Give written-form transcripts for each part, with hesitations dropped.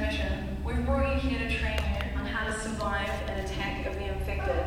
transmission. We've brought you here to train you on how to survive an attack of the infected.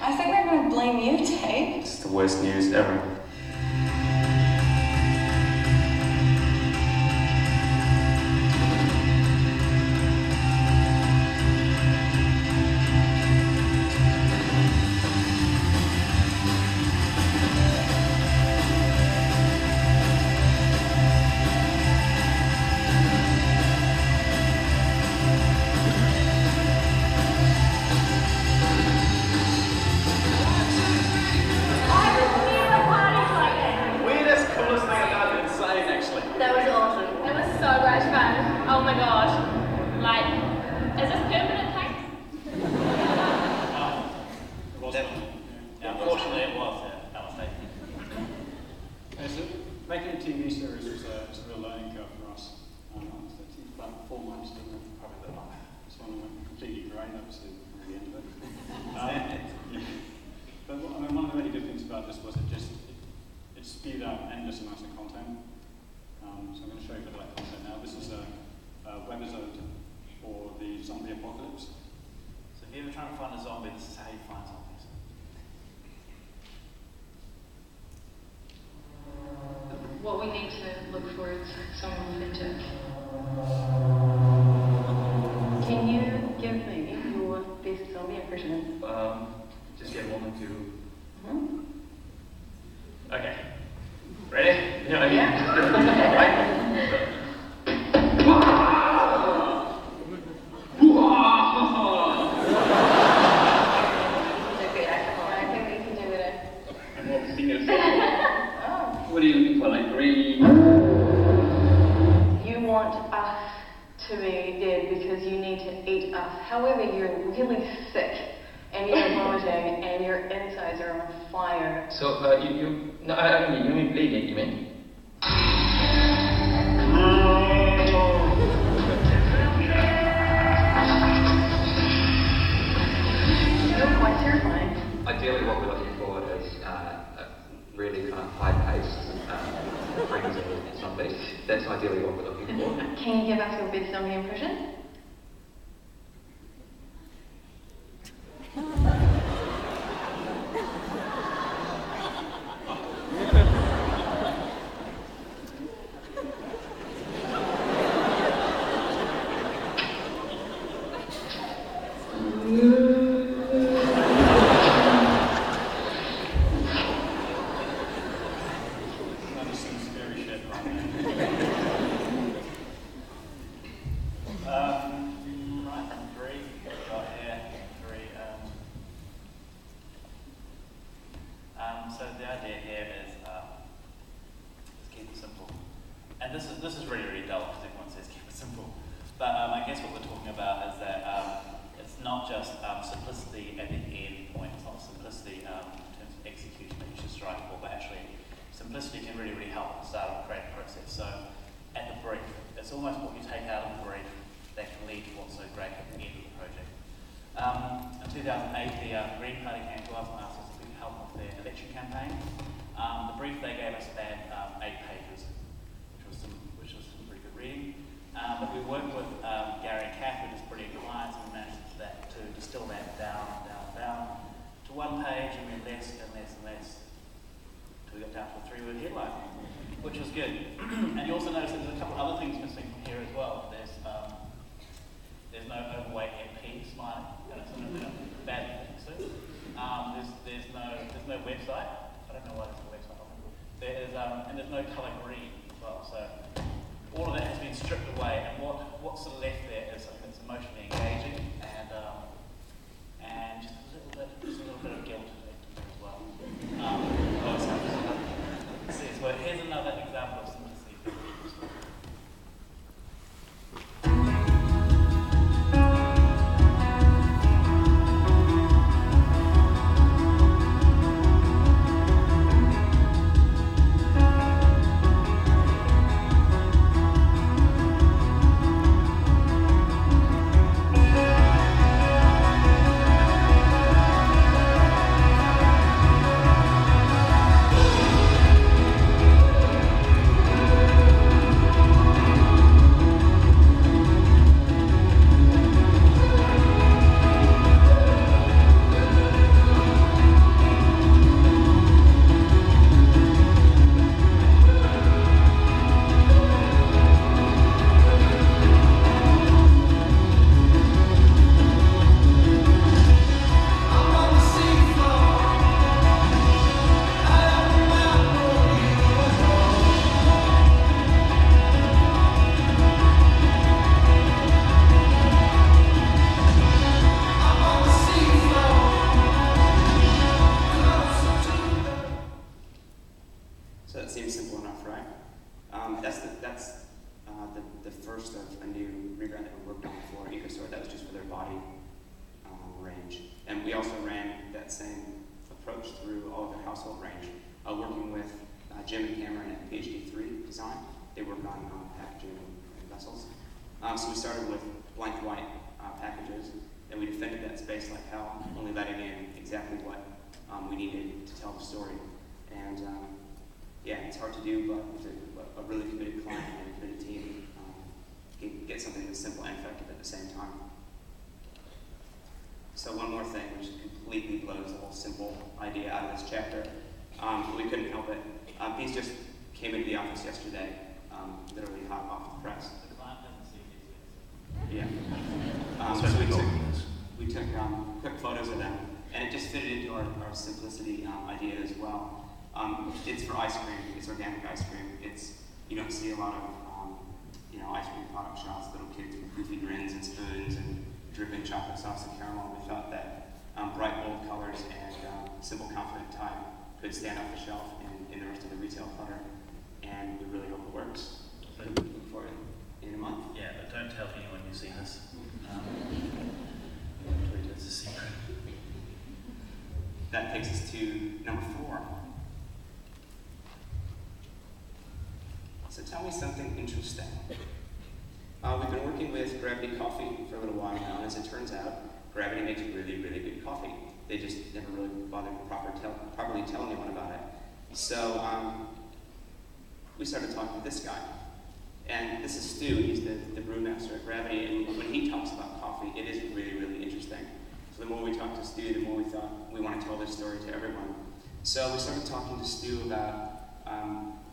I think we're going to blame you, Tate. It's the worst news ever. Oh my gosh, like, is this permanent thing? Unfortunately it was, that was taken. So making a TV series was a real learning curve for us. So it took about 4 months, didn't it? Probably a bit longer. This one went completely grey, that was the end of it. But I mean, one of the really good things about this was it spewed out endless amounts of content. So I'm going to show you a bit of that content now. This is a webisode for the zombie apocalypse. So if you're ever trying to find a zombie, this is how you find zombies. What we need to look for is someone authentic. Can you give me your best zombie impression? Just get one or two. Mm-hmm. Okay. Ready? Yeah. What are you looking for, like green? You want us to be dead because you need to eat us. However, you're really sick and you're vomiting and your insides are on fire. So, no, I don't mean, you mean bleeding, you mean? You're quite terrifying. Ideally, what we're looking for is really kind of high-paced, frenzy zombies. That's ideally what we're looking for. Can you give us your best zombie impression? So the idea here is just keep it simple. And this is really, really dull because everyone says keep it simple. But I guess what we're talking about is that it's not just simplicity at the end point, it's not simplicity in terms of execution that you should strive for, but actually simplicity can really, really help at the start of the creative process. So at the brief, it's almost what you take out of the brief that can lead to what's so great at the end of the project. In 2008, the Green Party came to us and asked us if we could help with their election campaign. The brief they gave us spanned 8 pages, which was some pretty good reading. But we worked with Gary and Kath, who did brilliant website. I don't know why there's a website on it. There is, and there's no colour green as well. So all of that has been stripped away, and what's sort of left there is something that's emotionally engaging and just a little bit of guilt as well. So here's another example of simplicity. So that seems simple enough, right? That's the first of a new rebrand that we worked on for EcoStore. That was just for their body range. And we also ran that same approach through all of their household range, working with Jim and Cameron at PhD3 Design. They work on packaging and vessels. So we started with blank white packages, and we defended that space like hell, only letting in exactly what we needed to tell the story. And yeah, it's hard to do, but with a really committed client and a committed team, get something that's simple and effective at the same time. So one more thing, which completely blows the whole simple idea out of this chapter. We couldn't help it. These just came into the office yesterday, literally hot off the press. The client doesn't see these yet. Yeah. So we took quick photos of them, and it just fitted into our simplicity idea as well. It's for ice cream. It's organic ice cream. You don't see a lot of ice cream product shots, little kids with goofy grins and spoons and dripping chocolate sauce and caramel. We thought that bright, bold colors and simple, confident type could stand off the shelf in the rest of the retail clutter, and we really hope it works. So look for it in a month. Yeah, but don't tell anyone you've seen this. It's a secret. That takes us to number 4. So tell me something interesting. We've been working with Gravity Coffee for a little while now, and as it turns out, Gravity makes really, really good coffee. They just never really bothered to properly tell anyone about it. So we started talking to this guy. And this is Stu, he's the brewmaster at Gravity, and when he talks about coffee, it is really, really interesting. So the more we talked to Stu, the more we thought we want to tell this story to everyone. So we started talking to Stu about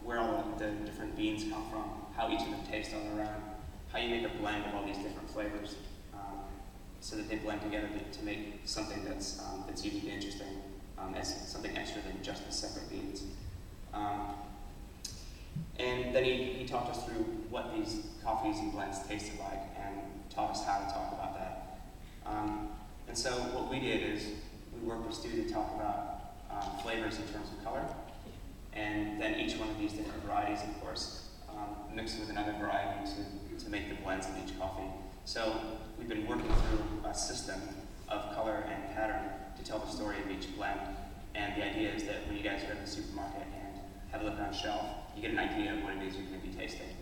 where all the different beans come from, how each of them taste on their own, how you make a blend of all these different flavors so that they blend together to make something that's unique and interesting, as something extra than just the separate beans. And then he talked us through what these coffees and blends tasted like and taught us how to talk about that. And so what we did is we worked with Stu to talk about flavors in terms of color, and then each one of these different varieties, of course, mixed with another variety to make the blends in each coffee. So we've been working through a system of color and pattern to tell the story of each blend. And the idea is that when you guys go to the supermarket and have a look on a shelf, you get an idea of what it is you're going to be tasting.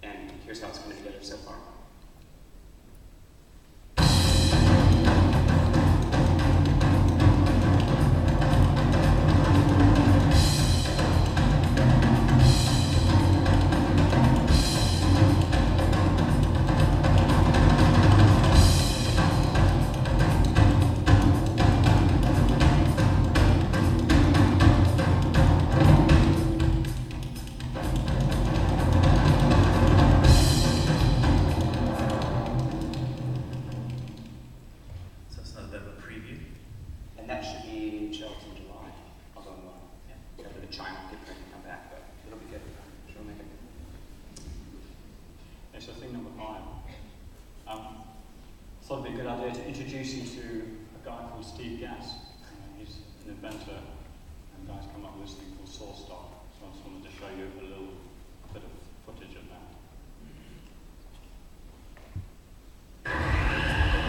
And here's how it's coming together so far. thought it'd be a good idea to introduce you to a guy called Steve Gass. He's an inventor, and guys come up with this thing called source stock. So I just wanted to show you a little bit of footage of that.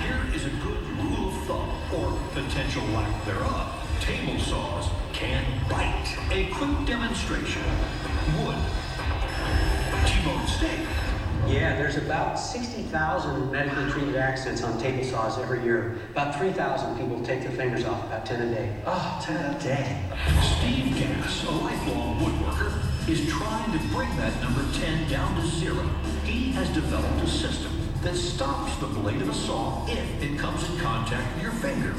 Here is a good rule of thumb, or potential lack thereof. Table saws can bite. A quick demonstration. Wood. T-bone steak. Yeah, there's about 60,000 medically treated accidents on table saws every year. About 3,000 people take their fingers off, about 10 a day. Oh, 10 a day. Steve Gass, a lifelong woodworker, is trying to bring that number 10 down to 0. He has developed a system that stops the blade of a saw if it comes in contact with your finger.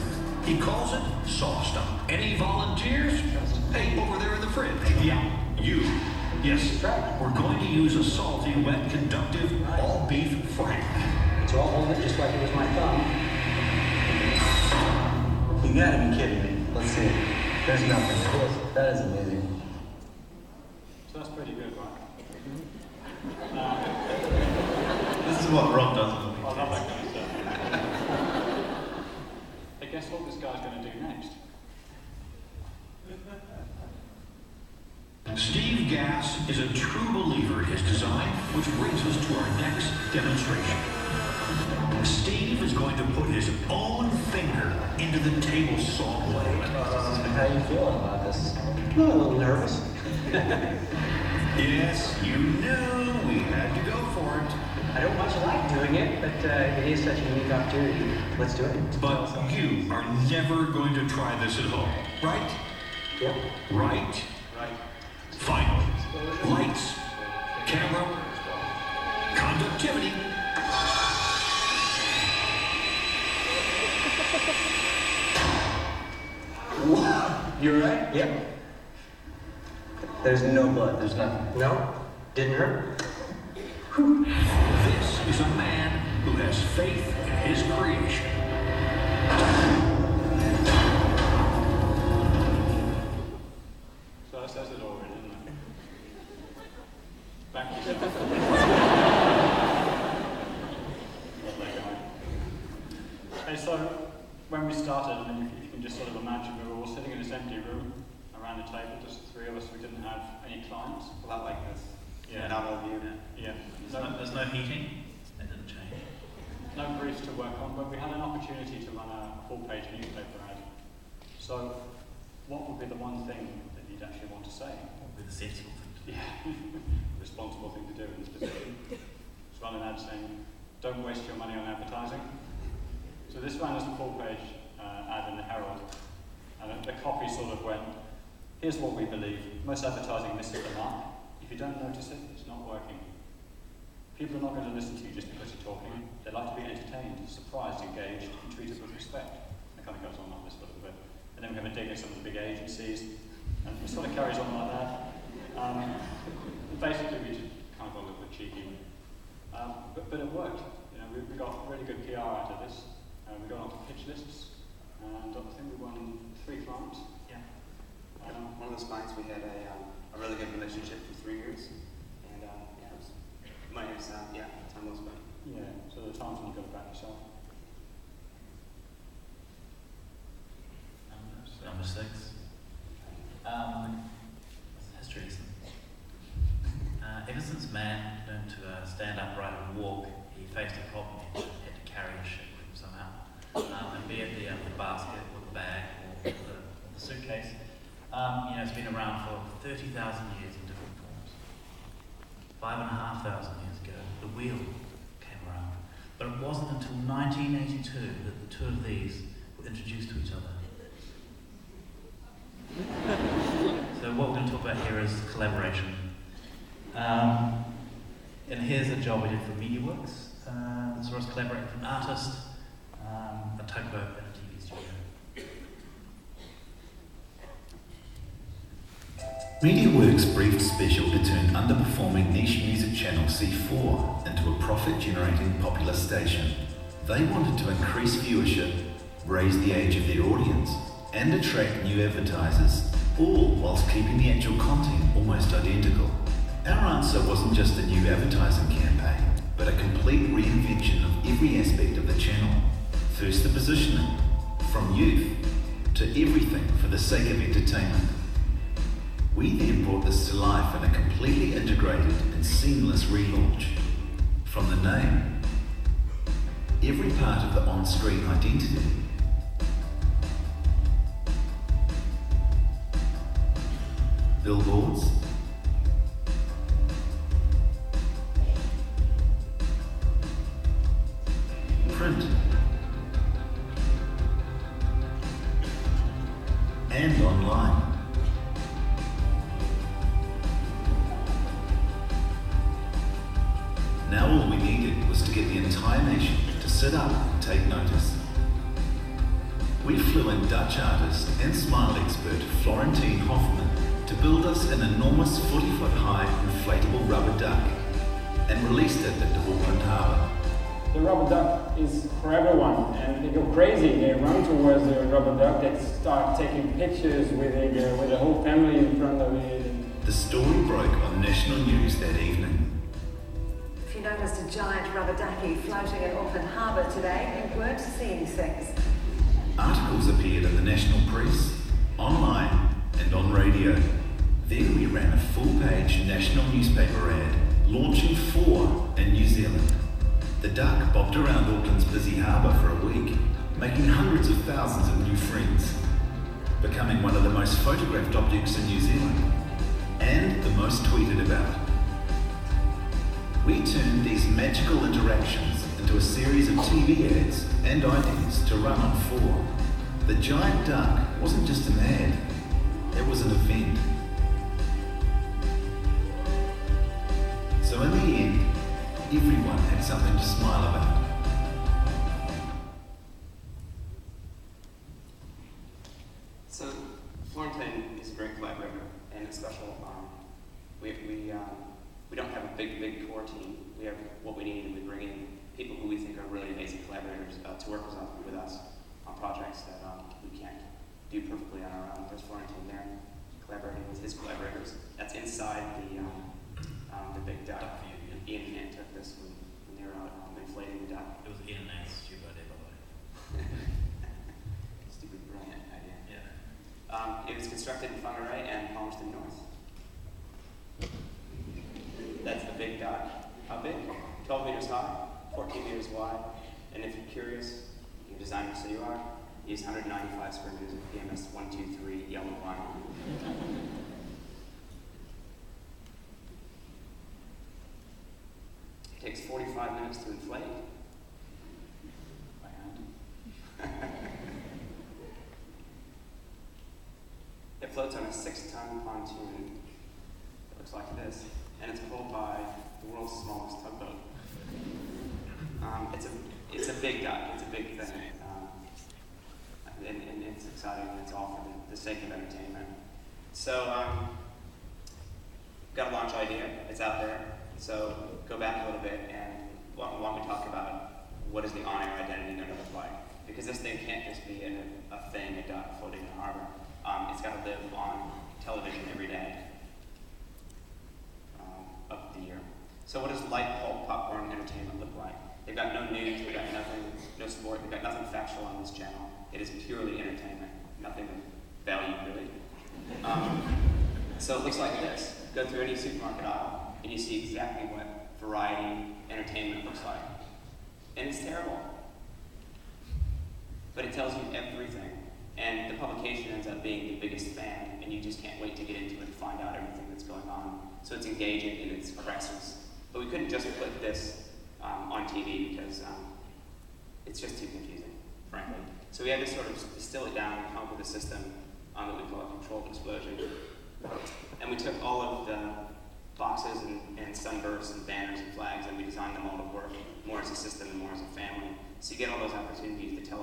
He calls it Saw Stop. Any volunteers? Hey, over there in the fridge. Yeah, you. Yes, we're going to use a salty, wet, conductive, all-beef frank. So I'll hold it just like it was my thumb. You gotta be kidding me. Let's see. There's nothing. That is amazing. So that's pretty good, right? This is what Rob does. I love that kind of stuff. Hey, guess what this guy's going to do next? Steve Gass is a true believer in his design, which brings us to our next demonstration. Steve is going to put his own finger into the table saw blade. How are you feeling about this? I'm a little nervous. Yes, you knew we had to go for it. I don't much like doing it, but it is such a unique opportunity. Let's do it. But you are never going to try this at home, right? Yep. Right? Final. Lights, camera, conductivity. You're right? Yep. There's no blood. There's nothing. No? Didn't hurt? This is a man who has faith in his creation. So that says it all, doesn't it? Back to yourself. Lovely guy. Hey, so when we started, I mean, if you can just sort of imagine, we were all sitting in this empty room around a table, just the three of us. We didn't have any clients. A lot like this. Yeah. Novel view. Yeah. There's no heating. That didn't change. No briefs to work on, but we had an opportunity to run a full-page newspaper ad. So, what would be the one thing that you'd actually want to say? What would be the sensible thing to do? Yeah, responsible thing to do in this position. Just run an ad saying, don't waste your money on advertising. So this ran as a full-page ad in the Herald, and the copy sort of went, here's what we believe, most advertising misses the mark. If you don't notice it, it's not working. People are not going to listen to you just because you're talking. They like to be entertained, surprised, engaged, and treated with respect. It kind of goes on like this a little bit. And then we have a dig at some of the big agencies, and it sort of carries on like that. Basically, we just kind of got a little bit cheeky. But it worked. You know, we got really good PR out of this. We got onto pitch lists, and I think we won 3 clients. Yeah. One of those clients, we had a really good relationship for 3 years, and yeah, it was money is time was money. Yeah. So the times when you got it back yourself. Number 6. History lesson. Ever since man learned to stand upright and walk, he faced a problem. He had to carry a ship somehow, and be it the basket or the bag or the suitcase. It's been around for 30,000 years in different forms. 5,500 years ago, the wheel came around, but it wasn't until 1982 that the two of these were introduced to each other. So what we're going to talk about here is collaboration. And here's a job we did for MediaWorks. This was collaborating with an artist, a tugboat, and a TV studio. MediaWorks briefed Special to turn underperforming niche music channel C4 into a profit-generating popular station. They wanted to increase viewership, raise the age of their audience, and attract new advertisers, all whilst keeping the actual content almost identical. Our answer wasn't just a new advertising campaign, but a complete reinvention of every aspect of the channel. First the positioning, from youth to everything for the sake of entertainment. We then brought this to life in a completely integrated and seamless relaunch. From the name, every part of the on-screen identity, billboards, print, and online. Now all we needed was to get the entire nation to sit up and take notice. We flew in Dutch artist and smile expert Florentine Hoffman to build us an enormous 40-foot high inflatable rubber duck and released it at the Auckland Harbour. The rubber duck is for everyone, and they go crazy. They run towards the rubber duck. They start taking pictures with the whole family in front of it. The story broke on national news that evening. If you noticed a giant rubber ducky floating in Auckland Harbour today, you weren't seeing things. Articles appeared in the national press, online, and on radio. Then we ran a full-page national newspaper ad launching 4 in New Zealand. The duck bobbed around Auckland's busy harbour for a week, making hundreds of thousands of new friends, becoming one of the most photographed objects in New Zealand, and the most tweeted about. We turned these magical interactions into a series of TV ads and ideas to run on 4. The giant duck wasn't just an ad, it was an event. So in the end, everyone had something to smile about. So Florentine is a great collaborator, and it's special. We don't have a big core team. We have what we need, and we bring in people who we think are really amazing collaborators to work with us on projects that we can't do perfectly on our own. There's Florentine there, collaborating with his collaborators. That's inside the big duck. Ian and Ant took this when they were out inflating the duck. It was Ian and Ant's stupid idea, by the way. Stupid, brilliant idea. Yeah. It was constructed in Whangarei and Palmerston North. That's the big duck. How big? 12 meters high, 14 meters wide. And if you're curious, you designer so you are, use 195 square meters of PMS 123 yellow vinyl. It takes 45 minutes to inflate. By hand. It floats on a 6-ton pontoon that looks like this, and it's pulled by the world's smallest tugboat. It's a big duck. It's a big thing, and it's exciting. And it's all for the sake of entertainment. So, got a launch idea. It's out there. So go back a little bit and why don't we talk about what is the on-air identity going to look like? Because this thing can't just be a thing, a duck floating in the harbor. It's got to live on television every day of the year. So what does light pulp popcorn entertainment look like? They've got no news, they've got nothing, no sport, they've got nothing factual on this channel. It is purely entertainment, nothing of value really. So it looks like this. Go through any supermarket aisle and you see exactly what variety entertainment looks like. And it's terrible. But it tells you everything. And the publication ends up being the biggest fan, and you just can't wait to get into it and find out everything that's going on. So it's engaging in its crassness. But we couldn't just put this on TV because it's just too confusing, frankly. So we had to sort of distill it down and come up with a system that we call a controlled explosion. And we took all of the boxes and sunbursts and banners and flags, and we designed them all to work more as a system and more as a family. So you get all those opportunities to tell